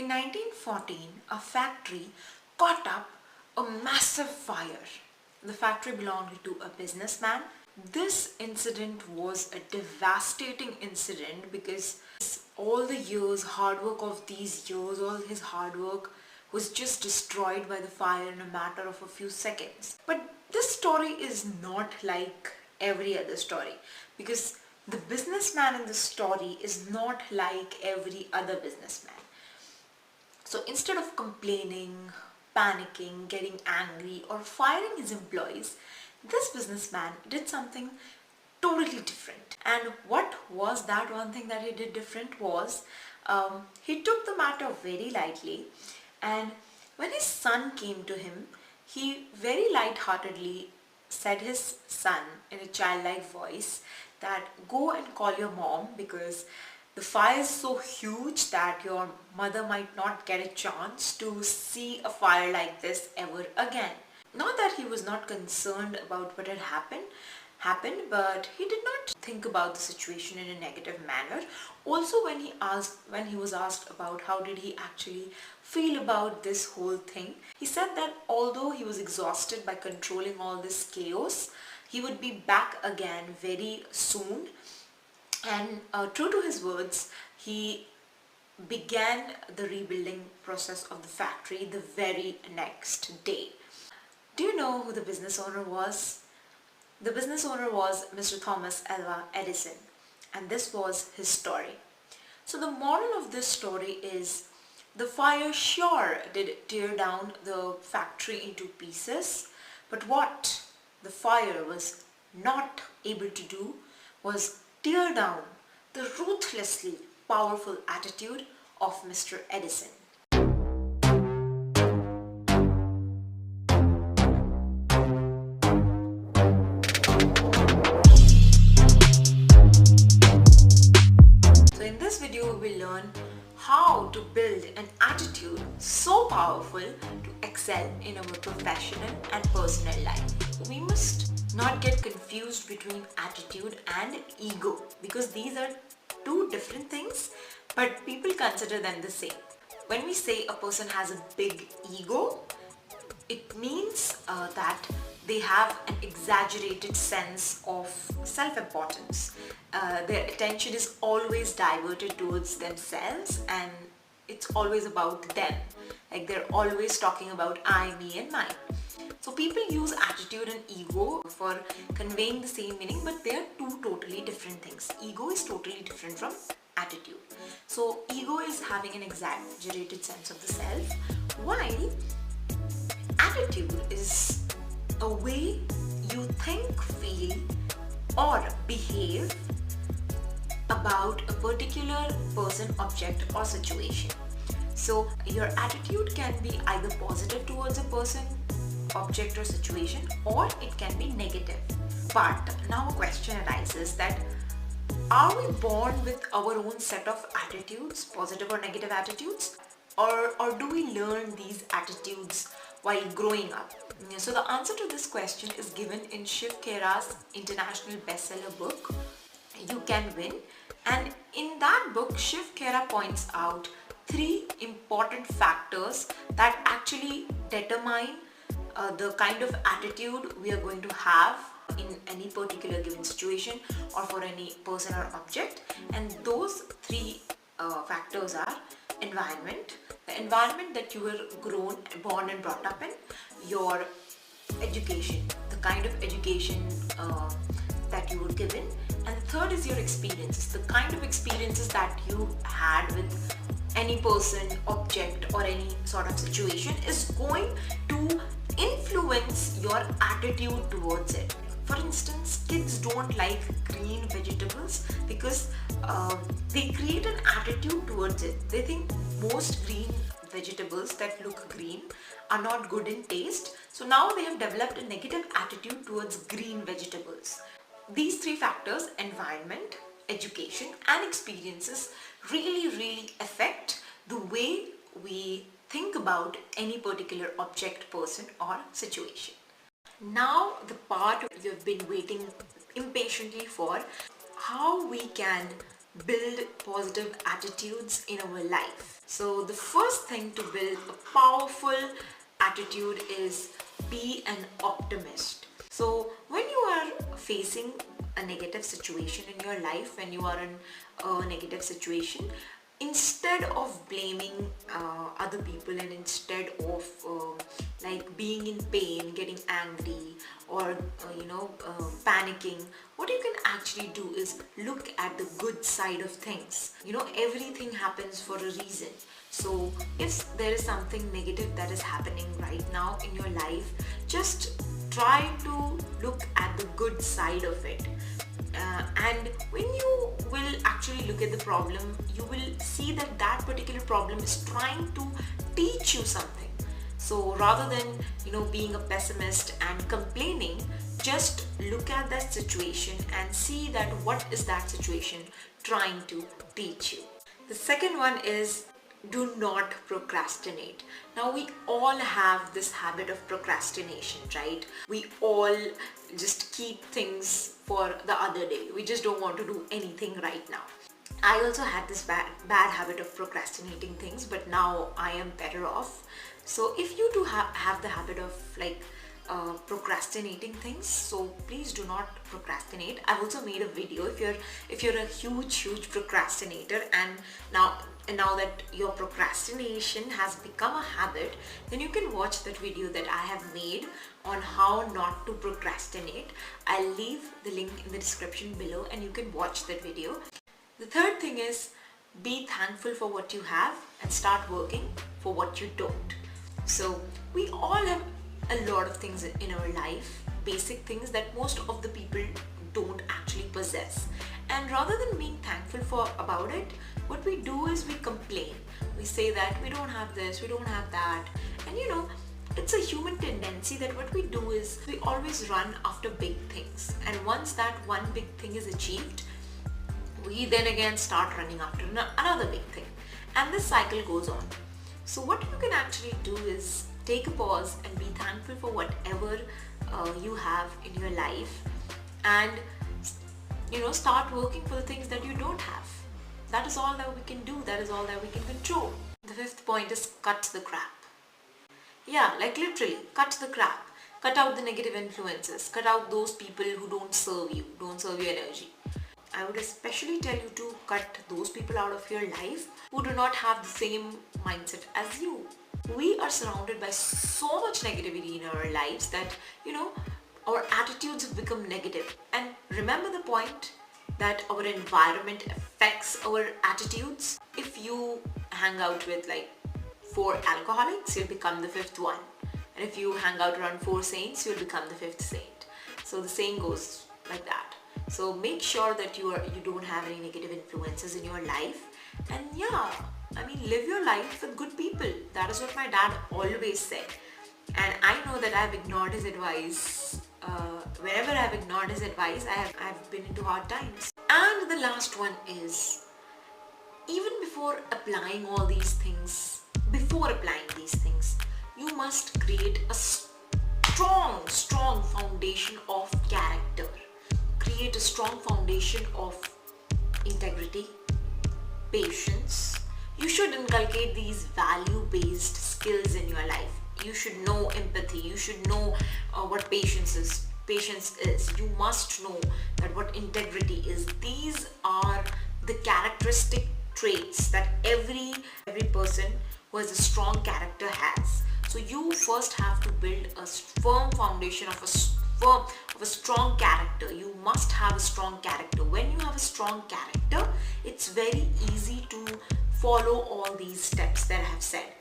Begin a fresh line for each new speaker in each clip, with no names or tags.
In 1914, a factory caught up a massive fire. The factory belonged to a businessman. This incident was a devastating incident because all the years, hard work of these years, all his hard work was just destroyed by the fire in a matter of a few seconds. But this story is not like every other story because the businessman in the story is not like every other businessman. So instead of complaining, panicking, getting angry or firing his employees, this businessman did something totally different. And what was that one thing that he did different was he took the matter very lightly, and when his son came to him, he very lightheartedly said his son in a childlike voice that go and call your mom because the fire is so huge that your mother might not get a chance to see a fire like this ever again. Not that he was not concerned about what had happened, but he did not think about the situation in a negative manner. Also, when he was asked about how did he actually feel about this whole thing, he said that although he was exhausted by controlling all this chaos, he would be back again very soon. And true to his words, he began the rebuilding process of the factory the very next day. Do you know who the business owner was? The business owner was Mr. Thomas Alva Edison, and this was his story. So the moral of this story is the fire sure did tear down the factory into pieces, but what the fire was not able to do was tear down the ruthlessly powerful attitude of Mr. Edison. So in this video we will learn how to build an attitude so powerful to excel in our professional and personal life. We must not get confused between attitude and ego because these are two different things, but people consider them the same. When we say a person has a big ego, it means that they have an exaggerated sense of self-importance. Their attention is always diverted towards themselves and it's always about them. Like they're always talking about I, me and mine. So people use attitude and ego for conveying the same meaning, but they are two totally different things. Ego is totally different from attitude. So ego is having an exaggerated sense of the self, while attitude is a way you think, feel or behave about a particular person, object or situation. So your attitude can be either positive towards a person, object or situation, or it can be negative. But now a question arises that are we born with our own set of attitudes, positive or negative attitudes, or do we learn these attitudes while growing up? So the answer to this question is given in Shiv Khera's international bestseller book, You Can Win. And in that book, Shiv Khera points out 3 important factors that actually determine the kind of attitude we are going to have in any particular given situation or for any person or object. And those 3 factors are environment, the environment that you were born and brought up in, your education, the kind of education that you were given, and the third is your experiences, the kind of experiences that you had with any person, object or any sort of situation is going to influence your attitude towards it. For instance, kids don't like green vegetables because they create an attitude towards it. They think most green vegetables that look green are not good in taste. So now they have developed a negative attitude towards green vegetables. These 3 factors, environment, education and experiences, really affect the way we think about any particular object, person or situation. Now the part you've been waiting impatiently for, how we can build positive attitudes in our life. So the first thing to build a powerful attitude is be an optimist. So when you are facing a negative situation in your life, when you are in a negative situation, instead of blaming other people, and instead of like being in pain, getting angry, or panicking, what you can actually do is look at the good side of things. Everything happens for a reason. So if there is something negative that is happening right now in your life, just try to look at the good side of it. And when you will actually look at the problem, you will see that that particular problem is trying to teach you something. So rather than being a pessimist and complaining, just look at that situation and see that what is that situation trying to teach you. The second one is do not procrastinate. Now we all have this habit of procrastination, right? We all just keep things for the other day. We just don't want to do anything right now. I also had this bad habit of procrastinating things, but now I am better off. So if you do have the habit of procrastinating things, so please do not procrastinate. I've also made a video if you're a huge procrastinator, and now that your procrastination has become a habit, then you can watch that video that I have made on how not to procrastinate. I'll leave the link in the description below and you can watch that video. The third thing is be thankful for what you have and start working for what you don't. So we all have a lot of things in our life, basic things that most of the people don't actually possess. And rather than being thankful about it, what we do is we complain. We say that we don't have this, we don't have that. And it's a human tendency that what we do is we always run after big things. And once that one big thing is achieved, we then again start running after another big thing. And this cycle goes on. So what you can actually do is take a pause and be thankful for whatever you have in your life, and start working for the things that you don't have. That is all that we can do. That is all that we can control. The fifth point is cut the crap. Yeah, like literally, cut the crap. Cut out the negative influences. Cut out those people who don't serve you, don't serve your energy. I would especially tell you to cut those people out of your life who do not have the same mindset as you. We are surrounded by so much negativity in our lives that, our attitudes have become negative. And remember the point that our environment affects our attitudes. If you hang out with like 4 alcoholics, you'll become the 5th one. And if you hang out around 4 saints, you'll become the 5th saint. So the saying goes like that. So make sure that you don't have any negative influences in your life. And live your life with good people. That is what my dad always said. And I know that I've ignored his advice. Whenever I've ignored his advice, I've been into hard times. And the last one is, even before applying these things, you must create a strong foundation of character. Create a strong foundation of integrity, patience. You should inculcate these value-based skills in your life. You should know empathy. You should know what patience is. You must know that what integrity is. These are the characteristic traits that every person who has a strong character has. So you first have to build a firm foundation of a strong character. You must have a strong character. When you have a strong character, it's very easy to follow all these steps that I have said.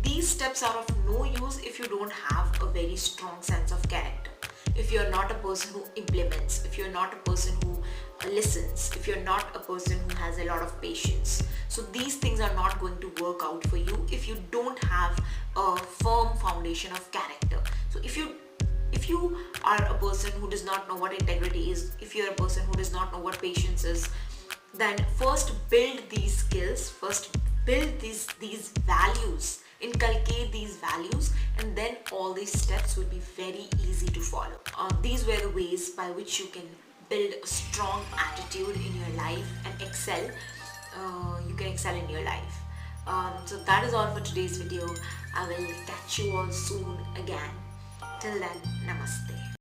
These steps are of no use if you don't have a very strong sense of character. If you're not a person who implements, if you're not a person who listens, if you're not a person who has a lot of patience. So these things are not going to work out for you if you don't have a firm foundation of character. So if you are a person who does not know what integrity is, if you're a person who does not know what patience is, then first build these skills, first build these values, inculcate these values, and then all these steps will be very easy to follow. These were the ways by which you can build a strong attitude in your life and excel, you can excel in your life. So that is all for today's video. I will catch you all soon again. Till then, namaste.